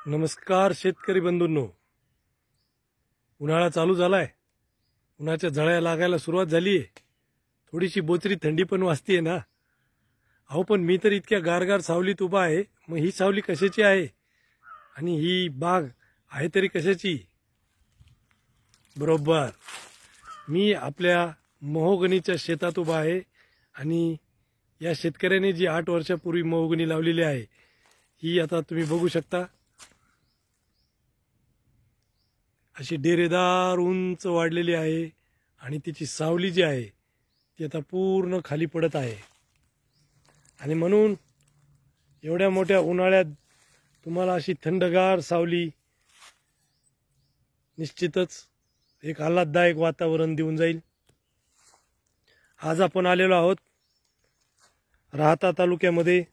नमस्कार शेतकरी बंधूंनो, उन्हाळा चालू झालाय. उन्हाच्या झळ्या लागायला सुरुवात झालीये. थोडीशी बोचरी थंडी पण वाजतीये ना. अहो पण मी तर इतक्या गारगार सावलीत उभा आहे. मग ही सावली कशाची आहे आणि ही बाग आहे तरी कशाची? बरोबर, मी आपल्या महोगनीच्या शेतात उभा आहे आणि या शेतकऱ्याने जी 8 वर्षापूर्वी महोगनी लावलेली आहे ही आता तुम्ही बघू शकता. अशी डेरेदार उंच वाढलेली आहे आणि तिची सावली जी आहे ती आता पूर्ण खाली पडत आहे. आणि म्हणून एवढ्या मोठ्या उन्हाळ्यात तुम्हाला अशी थंडगार सावली निश्चितच एक आल्हाददायक वातावरण देऊन जाईल. आज आपण आलेलो आहोत राहाता तालुक्यामध्ये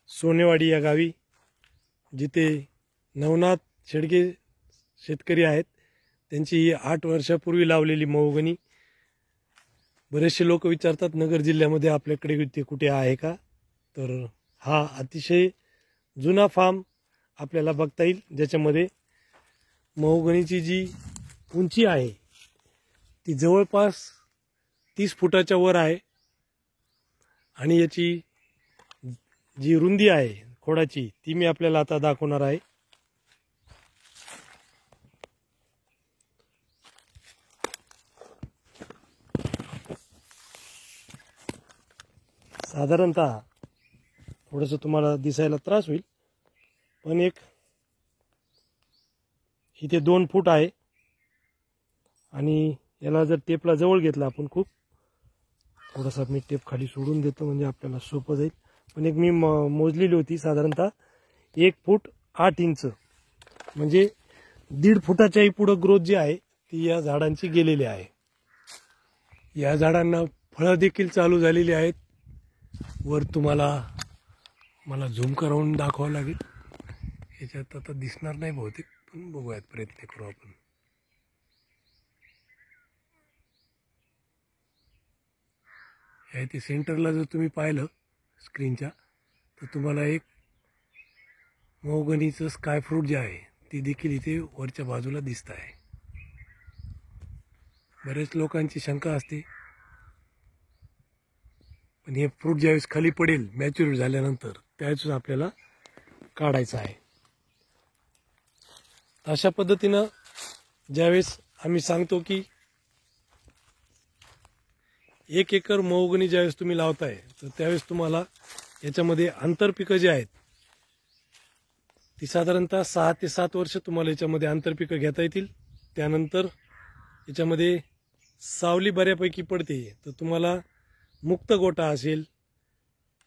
सोनेवाडी या गावी, जिथे नवनाथ शेडगे शेतकरी आहेत. त्यांची ही 8 वर्षापूर्वी लावलेली महोगनी. बरेचसे लोक विचारतात नगर जिल्ह्यामध्ये आपल्याकडे ते कुठे आहे का, तर हा अतिशय जुना फार्म आपल्याला बघता येईल, ज्याच्यामध्ये महोगनीची जी उंची आहे ती जवळपास 30 फुटाच्या वर आहे आणि याची जी रुंदी आहे खोडाची ती मी आपल्याला आता दाखवणार आहे. साधारणतः थोडंसं तुम्हाला दिसायला त्रास होईल, पण एक इथे 2 फूट आहे आणि याला जर टेपला जवळ घेतला आपण, खूप थोडासा मी टेप खाली सोडून देतो म्हणजे आपल्याला सोपं जाईल. पण एक मी मोजलेली होती, साधारणतः 1 फूट 8 इंच, म्हणजे 1.5 फुटाच्याही पुढं ग्रोथ जी आहे ती या झाडांची गेलेली आहे. या झाडांना फळं देखील चालू झालेली आहेत. वर तुम्हाला मला झूम करून दाखवावं लागेल. याच्यात आता दिसणार नाही बहुतेक, पण बघूयात, प्रयत्न करू आपण. या इथे सेंटरला जर तुम्ही पाहिलं स्क्रीनच्या, तर तुम्हाला एक महोगनीचं स्काय फ्रूट जे आहे ते देखील इथे वरच्या बाजूला दिसत आहे. बरेच लोकांची शंका असते, पण हे फ्रूट ज्यावेळेस खाली पडेल मॅच्युर झाल्यानंतर त्यावेळेस आपल्याला काढायचं आहे. अशा पद्धतीनं ज्यावेळेस आम्ही सांगतो की 1 एकर महोगनी ज्यावेळेस तुम्ही लावताय, तर त्यावेळेस तुम्हाला याच्यामध्ये आंतरपिकं जी आहेत ती साधारणतः 6 ते 7 वर्ष तुम्हाला याच्यामध्ये आंतरपिकं घेता येतील. त्यानंतर याच्यामध्ये सावली बऱ्यापैकी पडते, तर तुम्हाला मुक्त गोठा असेल,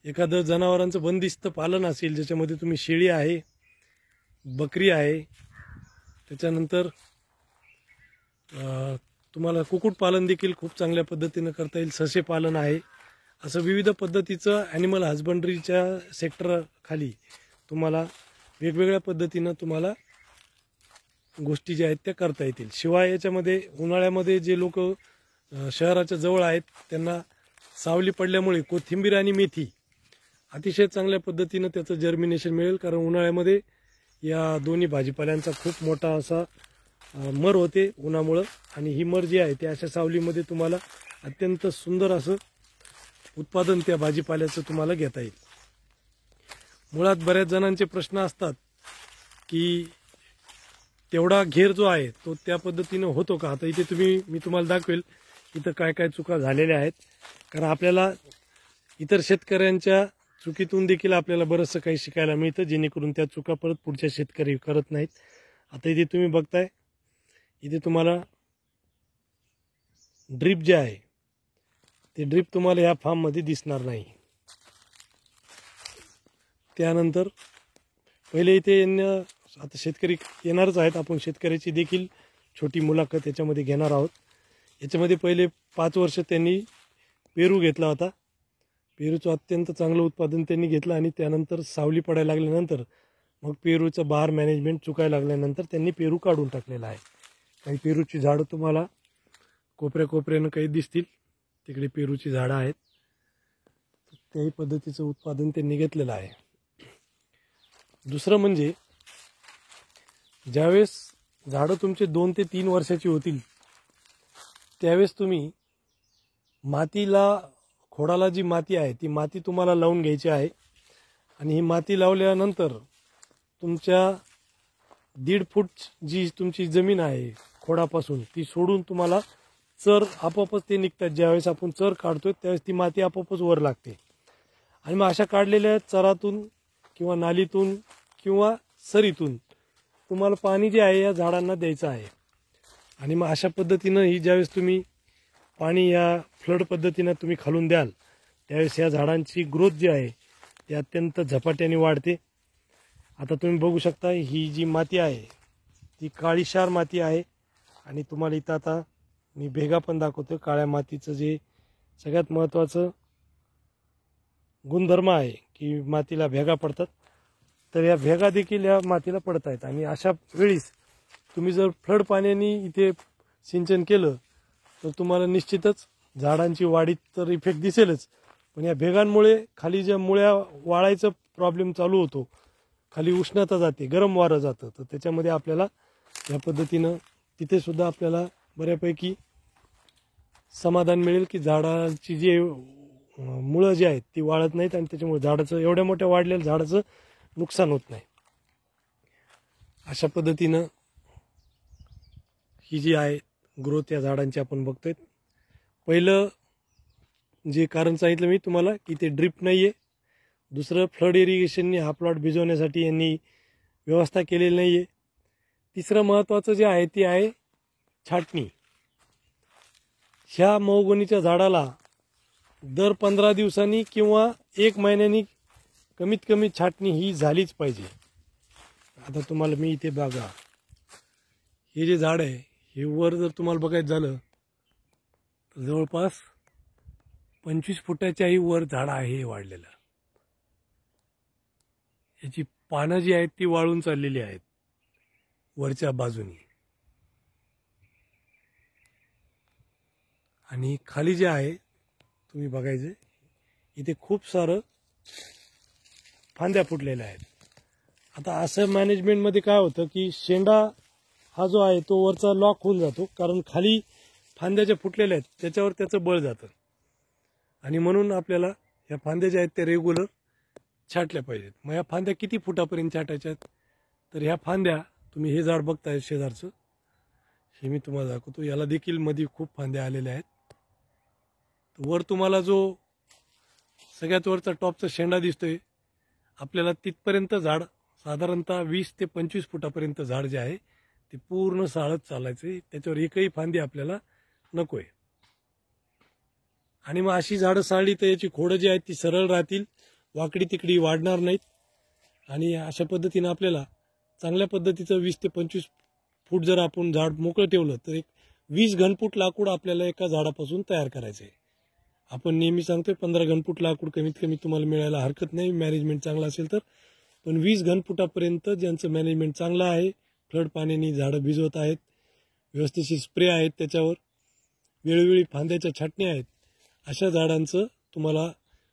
एखादं जनावरांचं बंदिस्त पालन असेल, ज्याच्यामध्ये तुम्ही शेळी आहे, बकरी आहे, त्याच्यानंतर तुम्हाला कुक्कुटपालन देखील खूप चांगल्या पद्धतीनं करता येईल, ससे पालन आहे, असं विविध पद्धतीचं ॲनिमल हजबंड्रीच्या सेक्टरखाली तुम्हाला वेगवेगळ्या पद्धतीनं तुम्हाला गोष्टी ज्या आहेत त्या करता येतील. शिवाय याच्यामध्ये उन्हाळ्यामध्ये जे लोक शहराच्या जवळ आहेत त्यांना सावली पडल्यामुळे कोथिंबीर आणि मेथी अतिशय चांगल्या पद्धतीनं त्याचं जर्मिनेशन मिळेल, कारण उन्हाळ्यामध्ये या दोन्ही भाजीपाल्यांचा खूप मोठा असा मर होते उन्हामुळं, आणि ही मर जी आहे त्या अशा सावलीमध्ये तुम्हाला अत्यंत सुंदर असं उत्पादन त्या भाजीपाल्याचं तुम्हाला घेता येईल. मुळात बऱ्याच जणांचे प्रश्न असतात की तेवढा घेर जो आहे तो त्या पद्धतीनं होतो का. आता इथे मी तुम्हाला दाखवेल इथं काय काय चुका झालेल्या आहेत, कारण आपल्याला इतर शेतकऱ्यांच्या चुकीतून देखील आपल्याला बरंचसं काही शिकायला मिळतं, जेणेकरून त्या चुका परत पुढच्या शेतकरी करत नाहीत. आता इथे तुम्ही बघताय, इथे तुम्हाला ड्रीप जे आहे ते ड्रीप तुम्हाला या फार्ममध्ये दिसणार नाही. त्यानंतर पहिले इथे आता शेतकरी येणारच आहेत, आपण शेतकऱ्याची देखील छोटी मुलाखत याच्यामध्ये घेणार आहोत. याच्यामध्ये पहिले 5 वर्ष त्यांनी पेरू घेतला होता. पेरूचं अत्यंत चांगलं उत्पादन त्यांनी घेतलं आणि त्यानंतर सावली पडायला लागल्यानंतर मग पेरूचं बहार मॅनेजमेंट चुकायला लागल्यानंतर त्यांनी पेरू काढून टाकलेला आहे. काही पेरूची झाडं तुम्हाला कोपऱ्यानं काही दिसतील, तिकडे पेरूची झाडं आहेत. त्याही पद्धतीचं उत्पादन त्यांनी घेतलेलं आहे. दुसरं म्हणजे ज्यावेळेस झाडं तुमचे 2 ते 3 वर्षाची होतील त्यावेळेस तुम्ही मातीला, खोडाला जी माती आहे ती माती तुम्हाला लावून घ्यायची आहे. आणि ही माती लावल्यानंतर तुमच्या 1.5 फूट जी तुमची जमीन आहे खोडापासून ती सोडून तुम्हाला चर आपोआपच ते निघतात. ज्यावेळेस आपण चर काढतोय त्यावेळेस ती माती आपोआपच वर लागते. आणि मग अशा काढलेल्या चरातून किंवा नालीतून किंवा सरीतून तुम्हाला पाणी जे आहे या झाडांना द्यायचं आहे. आणि मग अशा पद्धतीनं ही ज्यावेळेस तुम्ही पाणी या फ्लड पद्धतीनं तुम्ही खालून द्याल त्यावेळेस या झाडांची ग्रोथ जी आहे ती अत्यंत झपाट्याने वाढते. आता तुम्ही बघू शकता ही जी माती आहे ती काळीशार माती आहे. आणि तुम्हाला इथं आता मी भेगा पण दाखवतो. काळ्या मातीचं जे सगळ्यात महत्त्वाचं गुणधर्म आहे की मातीला भेगा पडतात, तर या भेगा देखील या मातीला पडत आहेत. आणि अशा वेळीस तुम्ही जर फ्लड पाण्याने इथे सिंचन केलं तर तुम्हाला निश्चितच झाडांची वाढीत तर इफेक्ट दिसेलच, पण या भेगांमुळे खाली ज्या मुळ्या वाळायचा प्रॉब्लेम चालू होतो, खाली उष्णता जाते, गरम वारं जातं, तर त्याच्यामध्ये आपल्याला या पद्धतीनं तिथे सुद्धा आपल्याला बऱ्यापैकी समाधान मिळेल की झाडाची जी मुळं जी आहेत ती वाळत नाहीत आणि त्याच्यामुळे झाडाचं एवढ्या मोठ्या वाढलेल्या झाडाचं नुकसान होत नाही. अशा पद्धतीनं ही जी आहे ग्रोथ या झाडांची आपण बघतोय. पहिलं जे कारण सांगितलं मी तुम्हाला की ते ड्रिप नाही आहे. दुसरं फ्लड इरिगेशनने हा प्लॉट भिजवण्यासाठी यांनी व्यवस्था केलेली नाही आहे. तिसरं महत्त्वाचं जे आहे ते आहे छाटणी. ह्या महोगनीच्या झाडाला दर 15 दिवसांनी किंवा 1 महिन्यानी कमीत कमी छाटणी ही झालीच पाहिजे. आता तुम्हाला मी इथे बघा, हे जे झाड आहे हे वर जर तुम्हाला बघायचं झालं तर जवळपास 25 फुटाच्याही वर झाड आहे हे वाढलेलं. याची पानं जी आहेत ती वाळून चाललेली आहेत वरच्या बाजूनी. आणि खाली जे आहे तुम्ही बघायचे इथे खूप सारं फांद्या फुटलेल्या आहेत. आता असं मॅनेजमेंटमध्ये काय होतं की शेंडा हा जो आहे तो वरचा लॉक होऊन जातो, कारण खाली फांद्या ज्या फुटलेल्या आहेत त्याच्यावर त्याचं बळ जातं. आणि म्हणून आपल्याला या फांद्या ज्या आहेत त्या रेग्युलर छाटल्या पाहिजेत. मग या फांद्या किती फुटापर्यंत छाटायच्यात, तर ह्या फांद्या तुम्ही हे झाड बघताय शेजारचं, हे मी तुम्हाला दाखवतो. याला देखील मध्ये खूप फांद्या आलेल्या आहेत. वर तुम्हाला जो सगळ्यात वरचा टॉपचा शेंडा दिसतोय आपल्याला तिथपर्यंत झाड साधारणतः 20 ते 25 फुटापर्यंत झाड जे आहे ते पूर्ण साळत चालायचे. त्याच्यावर एकही फांदी आपल्याला नकोय. आणि मग अशी झाडं साळली तर याची खोडं जी आहेत ती सरळ राहतील, वाकडी तिकडी वाढणार नाहीत. आणि अशा पद्धतीनं आपल्याला चांगल्या पद्धतीचं 20 ते 25 फूट जर आपण झाड मोकळं ठेवलं तर एक 20 घनफूट लाकूड आपल्याला एका झाडापासून तयार करायचं आहे. आपण नेहमी सांगतोय 15 घनफूट लाकूड कमीत कमी तुम्हाला मिळायला हरकत नाही मॅनेजमेंट चांगला असेल तर, पण 20 घनफुटापर्यंत ज्यांचं मॅनेजमेंट चांगलं आहे, फ्लड पाण्याने झाडं भिजवत आहेत, व्यवस्थित स्प्रे आहेत त्याच्यावर, वेळोवेळी फांद्याच्या छाटणी आहेत, अशा झाडांचं तुम्हाला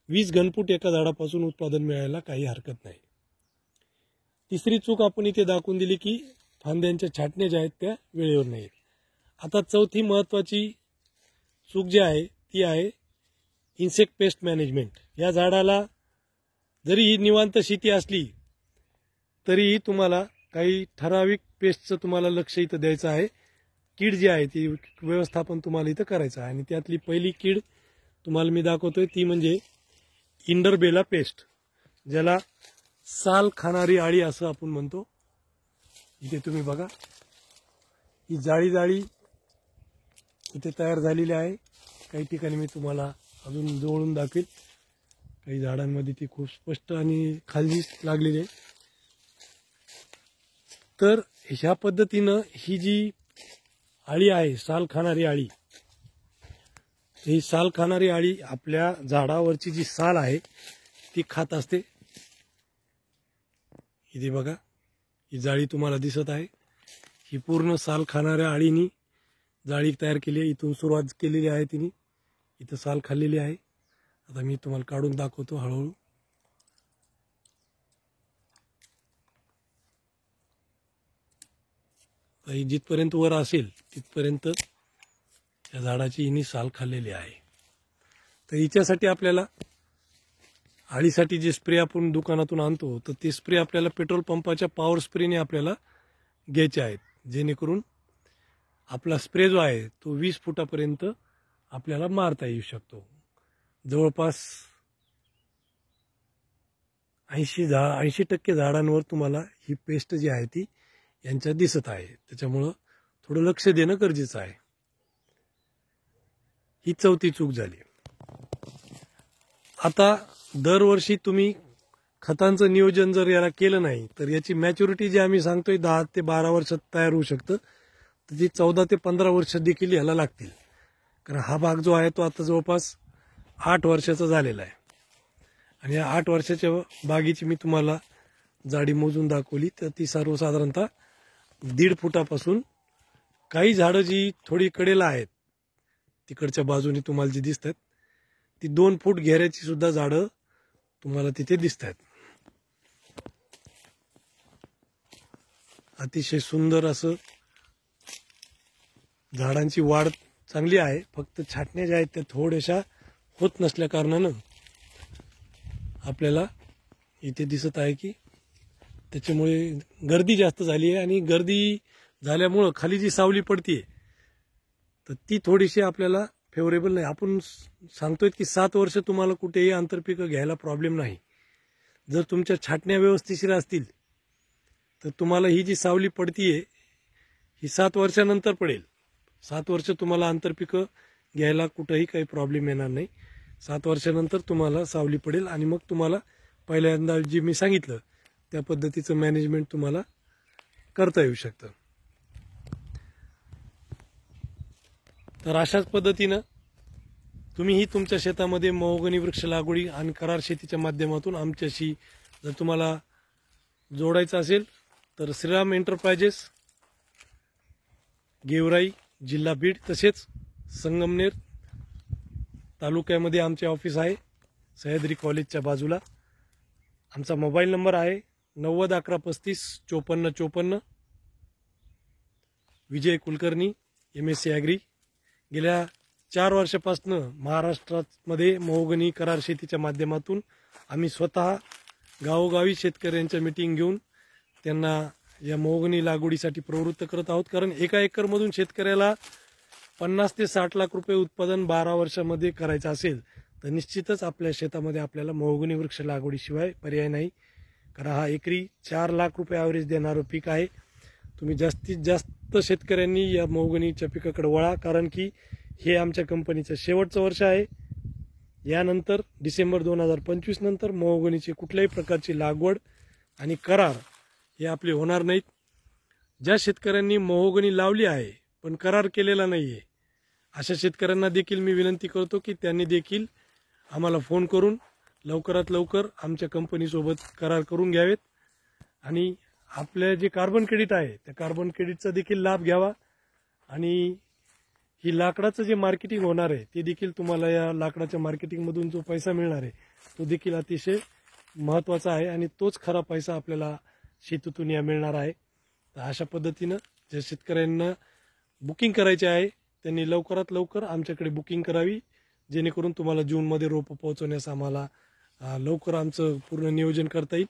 20 घनफूट एका झाडापासून उत्पादन मिळायला काही हरकत नाही. तिसरी चूक आपण इथे दाखवून दिली की फांद्यांच्या छाटण्या ज्या आहेत त्या वेळेवर नाहीत. आता चौथी महत्त्वाची चूक जी आहे ती आहे इन्सेक्ट पेस्ट मॅनेजमेंट. या झाडाला जरी ही निवांत शेती असली तरीही तुम्हाला काही ठराविक पेस्टचं तुम्हाला लक्ष इथं द्यायचं आहे. कीड जी आहे ती व्यवस्थापन तुम्हाला इथं करायचं आहे. आणि त्यातली पहिली कीड तुम्हाला मी दाखवतोय ती म्हणजे इंडरबेला पेस्ट, ज्याला साल खाणारी आळी असं आपण म्हणतो. इथे तुम्ही बघा ही जाळी जाळी इथे तयार झालेली आहे. काही ठिकाणी मी तुम्हाला अजून जवळून दाखवेल. काही झाडांमध्ये ती खूप स्पष्ट आणि खाली लागलेली आहे. तर ह्या पद्धतीनं ही जी आळी आहे साल खाणारी आळी, ही साल खाणारी आळी आपल्या झाडावरची जी साल आहे ती खात असते. इथे बघा ही जाळी तुम्हाला दिसत आहे, ही पूर्ण साल खाणाऱ्या आळीनी जाळी तयार केली आहे. इथून सुरुवात केलेली आहे तिने, इथं साल खाल्लेली आहे. आता मी तुम्हाला काढून दाखवतो हळूहळू. आता ही जिथपर्यंत वर असेल तिथपर्यंत त्या झाडाची हिनी साल खाल्लेली आहे. तर हिच्यासाठी आपल्याला आळीसाठी जे स्प्रे आपण दुकानातून आणतो तर ते स्प्रे आपल्याला पेट्रोल पंपाच्या पॉवर स्प्रेने आपल्याला घ्यायचे आहेत, जेणेकरून आपला स्प्रे जो आहे तो 20 फुटापर्यंत आपल्याला मारता येऊ शकतो. जवळपास 80% झाडांवर तुम्हाला ही पेस्ट जी आहे ती यांच्यात दिसत आहे. त्याच्यामुळं थोडं लक्ष देणं गरजेचं आहे. ही चौथी चूक झाली. आता दरवर्षी तुम्ही खतांचं नियोजन जर याला केलं नाही तर याची मॅच्युरिटी जी आम्ही सांगतोय 10 ते 12 वर्षात तयार होऊ शकतं, तर ती 14 ते 15 वर्ष देखील याला लागतील. कारण हा भाग जो आहे तो आता जवळपास 8 वर्षाचा झालेला आहे. आणि या 8 वर्षाच्या बागेची मी तुम्हाला जाडी मोजून दाखवली तर ती सर्वसाधारणतः 1.5 फुटापासून, काही झाडं जी थोडी कडेला आहेत तिकडच्या बाजूने तुम्हाला जी दिसतात ती 2 फूट घेऱ्याची सुद्धा झाडं तुम्हाला तिथे दिसत आहेत. अतिशय सुंदर असं झाडांची वाढ चांगली आहे. फक्त छाटण्या ज्या आहेत त्या थोड्याशा होत नसल्या कारणानं आपल्याला इथे दिसत आहे की त्याच्यामुळे गर्दी जास्त झाली आहे. आणि गर्दी झाल्यामुळं खाली जी सावली पडतीये तर ती थोडीशी आपल्याला फेवरेबल नाही. आपण सांगतोय की 7 वर्ष तुम्हाला कुठेही आंतरपिकं घ्यायला प्रॉब्लेम नाही. जर तुमच्या छाटण्या व्यवस्थिशीर असतील तर तुम्हाला ही जी सावली पडतीये ही 7 वर्षानंतर पडेल. 7 वर्ष तुम्हाला आंतरपिकं घ्यायला कुठंही काही प्रॉब्लेम येणार नाही. 7 वर्षानंतर तुम्हाला सावली पडेल आणि मग तुम्हाला पहिल्यांदा जे मी सांगितलं त्या पद्धतीचं मॅनेजमेंट तुम्हाला करता येऊ शकतं. तर अशाच पद्धतीनं तुम्हीही तुमच्या शेतामध्ये महोगनी वृक्ष लागवडी आणि करार शेतीच्या माध्यमातून आमच्याशी जर तुम्हाला जोडायचं असेल तर श्रीराम एंटरप्राइजेस, गेवराई, जिल्हा बीड, तसेच संगमनेर तालुक्यामध्ये आमचे ऑफिस आहे, सह्याद्री कॉलेजच्या बाजूला. आमचा मोबाईल नंबर आहे 90 11 35 54 54. विजय कुलकर्णी, MSc ॲग्री. गेल्या 4 वर्षापासून महाराष्ट्रामध्ये महोगनी करार शेतीच्या माध्यमातून आम्ही स्वतः गावोगावी शेतकऱ्यांच्या मीटिंग घेऊन त्यांना या महोगनी लागवडीसाठी प्रवृत्त करत आहोत. कारण एका एकरमधून शेतकऱ्याला 50 ते 60 लाख रुपये उत्पादन 12 वर्षामध्ये करायचं असेल तर निश्चितच आपल्या शेतामध्ये आपल्याला महोगनी वृक्ष लागवडीशिवाय पर्याय नाही. कारण हा एकरी 4 लाख रुपये ॲव्हरेज देणारं पीक आहे. तुम्ही जास्तीत जास्त शेतकऱ्यांनी या महोगनीच्या पिकाकडे वळा, कारण की हे आमच्या कंपनीचं शेवटचं वर्ष आहे. यानंतर डिसेंबर 2025 नंतर महोगनीची कुठल्याही प्रकारची लागवड आणि करार हे आपले होणार नाहीत. ज्या शेतकऱ्यांनी महोगनी लावली आहे पण करार केलेला नाही आहे अशा शेतकऱ्यांना देखील मी विनंती करतो की त्यांनी देखील आम्हाला फोन करून लवकरात लवकर आमच्या कंपनीसोबत करार करून घ्यावेत आणि आपले जे कार्बन क्रेडिट आहे त्या कार्बन क्रेडिटचा देखील लाभ घ्यावा. आणि ही लाकडाचं जे मार्केटिंग होणार आहे ते देखील तुम्हाला या लाकडाच्या मार्केटिंगमधून जो पैसा मिळणार आहे तो देखील अतिशय महत्त्वाचा आहे आणि तोच खरा पैसा आपल्याला शेतीतून या मिळणार आहे. तर अशा पद्धतीनं ज्या शेतकऱ्यांना बुकिंग करायचे आहे त्यांनी लवकरात लवकर आमच्याकडे बुकिंग करावी, जेणेकरून तुम्हाला जूनमध्ये रोपं पोहोचवण्यास आम्हाला लवकर आमचं पूर्ण नियोजन करता येईल.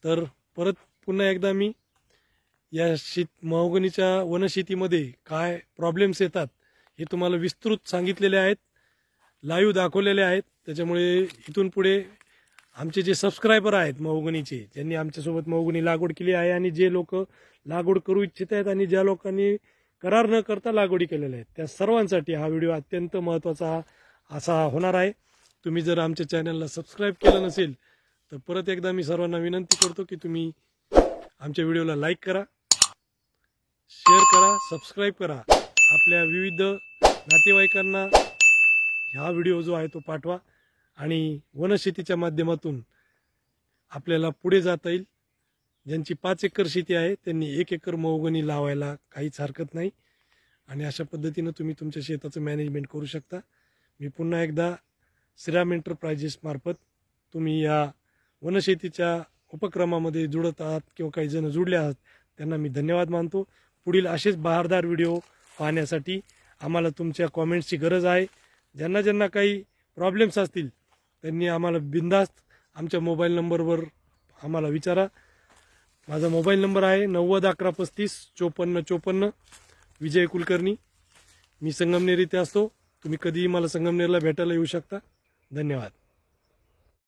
तर परत पुन्हा एकदा मी या महोगनीच्या वनशेतीमध्ये काय प्रॉब्लेम्स येतात हे तुम्हाला विस्तृत सांगितलेले आहेत, लाईव्ह दाखवलेले आहेत. त्याच्यामुळे इथून पुढे आमचे जे सबस्क्रायबर आहेत महोगनीचे, ज्यांनी आमच्यासोबत महोगनी लागवड केली आहे आणि जे लोक लागवड करू इच्छित आहेत आणि ज्या लोकांनी करार न करता लागवडी केलेल्या आहेत त्या सर्वांसाठी हा व्हिडिओ अत्यंत महत्त्वाचा असा होणार आहे. तुम्ही जर आमच्या चॅनलला सबस्क्राईब केलं नसेल तर परत एकदा मी सर्वांना विनंती करतो की तुम्ही आमच्या व्हिडिओला लाईक करा, शेअर करा, सबस्क्राईब करा. आपल्या विविध नातेवाईकांना हा व्हिडिओ जो आहे तो पाठवा आणि वनशेतीच्या माध्यमातून आपल्याला पुढे जाता येईल. ज्यांची 5 एकर शेती आहे त्यांनी 1 एकर महोगनी लावायला काहीच हरकत नाही आणि अशा पद्धतीनं तुम्ही तुमच्या शेताचं मॅनेजमेंट करू शकता. मी पुन्हा एकदा श्रीराम एंटरप्राइजेस मार्फत तुम्ही या वनशेतीच्या उपक्रमामध्ये जुळत आहात किंवा काही जण जुळले आहात त्यांना मी धन्यवाद मानतो. पुढील असेच बहारदार व्हिडिओ पाहण्यासाठी आम्हाला तुमच्या कॉमेंट्सची गरज आहे. ज्यांना ज्यांना काही प्रॉब्लेम्स असतील त्यांनी आम्हाला बिनधास्त आमच्या मोबाईल नंबरवर आम्हाला विचारा. माझा मोबाईल नंबर आहे 90 11 35 54 54. विजय कुलकर्णी. मी संगमनेर इथे असतो. तुम्ही कधीही मला संगमनेरला भेटायला येऊ शकता. धन्यवाद.